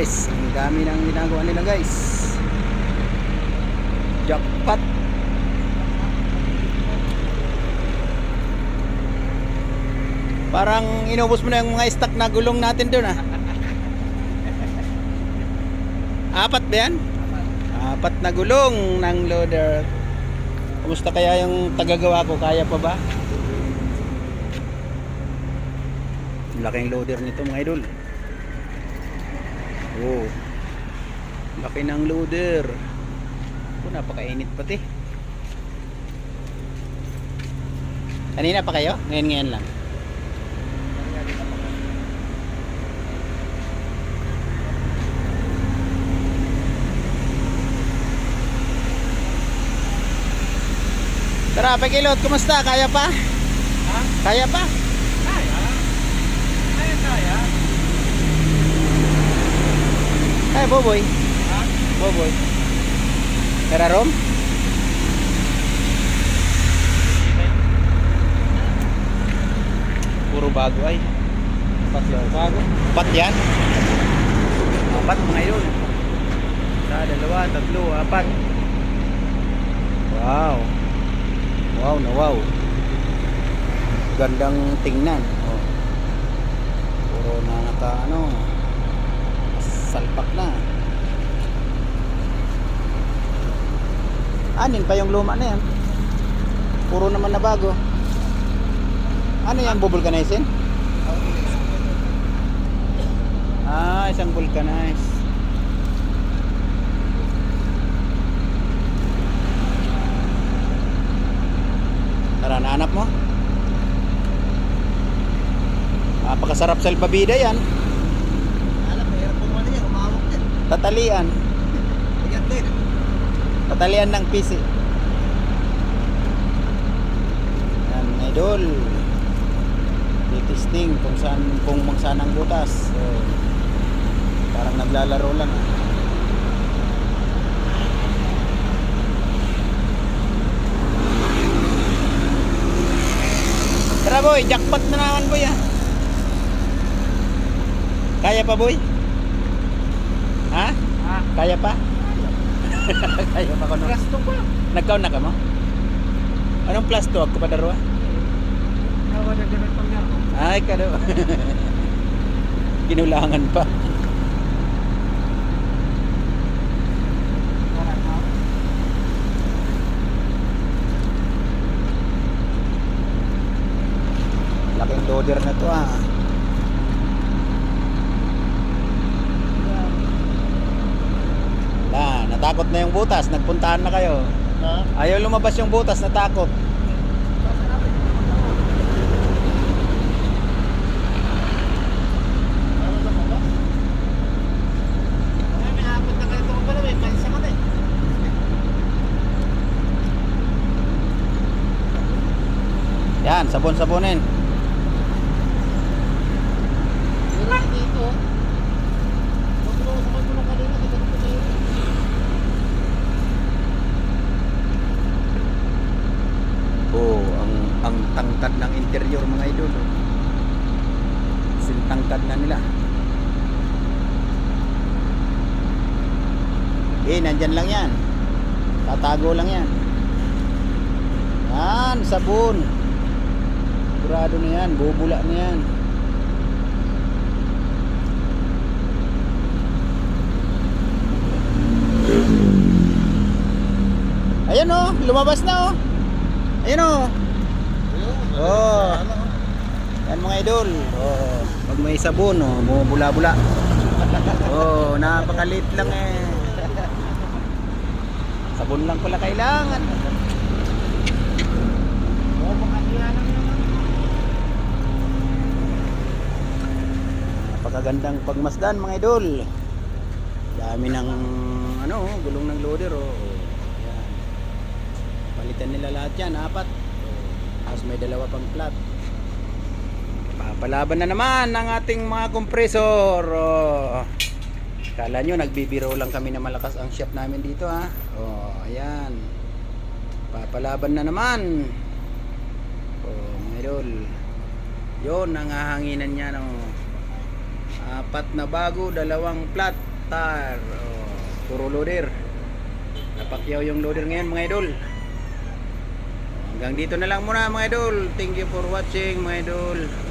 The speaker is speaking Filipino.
guys, ang dami ng ginagawa nila guys. Jackpot. Parang inubos mo na yung mga stock na gulong natin doon ah. Apat ba yan? Apat na gulong ng loader. Kumusta kaya yung tagagawa ko? Kaya pa ba? Laking loader nito mga idol. Oh, laki ng loader. Oh, napakainit pati. Kanina pa kayo? Ngayon lang. Tara, pakilot, kumusta? Kaya pa? Ha? Kaya pa? Kaya? Kaya? Ay, Boboy. Ha? Boboy. Tara, Rom? Puro bago ay. Apat yan. Bago? Apat yan? Apat mga yun. Isa, dalawa, tatlo, apat. Wow. Wow na wow. Gandang tingnan. Oh. Puro na salpak na. Anin pa yung luma na yan. Puro naman na bago. Ano yan, bubulkanisin? Ah, isang vulcanize. Tara, nahanap mo? Napakasarap sa albabida yan. Alam, mahirap po naman yan. Umawak din. Tatalian. Ayan din. Tatalian ng PC. Yan, idol. Titisting kung saan ang butas. So, parang naglalaro lang. Tara boy, jackpot na naman boy ah. Kaya pa boy? Ha? Ha? Kaya pa? Kaya pa ko no? Plus 2 pa. Nagkaon na ka mo? Anong plus 2? Ako pa daro ah? Nawa na ganun pang yaro. Ay, kado. Ginulangan pa. Laking loader na to ah. Natakot na yung butas. Nagpuntahan na kayo. Ha? Ayaw lumabas yung butas, natakot. Yan, sabon-sabonin. Oh, ang tangkad ng interior mga idol. Sintangkad na nila. Nandyan lang yan. Tatago lang yan. Yan, sabon. Sigurado na yan, bubula na yan. Ayan oh, lumabas na oh. Ayan oh. Oh. Yan mga idol. Oh, pag may sabon oh, bumubula-bula. Oh, napakalit lang eh. Sabon lang pala kailangan. Napakagandang pagmasdan mga idol. Dami ng gulong ng loader oh. Ayan. Palitan nila lahat yan, apat. Tapos may dalawa pang flat. Papalaban na naman ang ating mga kompresor. Oh. Kala nyo nagbibiro lang kami na malakas ang shop namin dito ha. Oh, ayan. Papalaban na naman. Oh, mga idol. Yun ang hahanginan niya no. Apat na bago, dalawang flat. Avatar. Puro loader. Napakyaw yung loader ngayon mga idol. Hanggang dito na lang muna mga idol. Thank you for watching mga idol.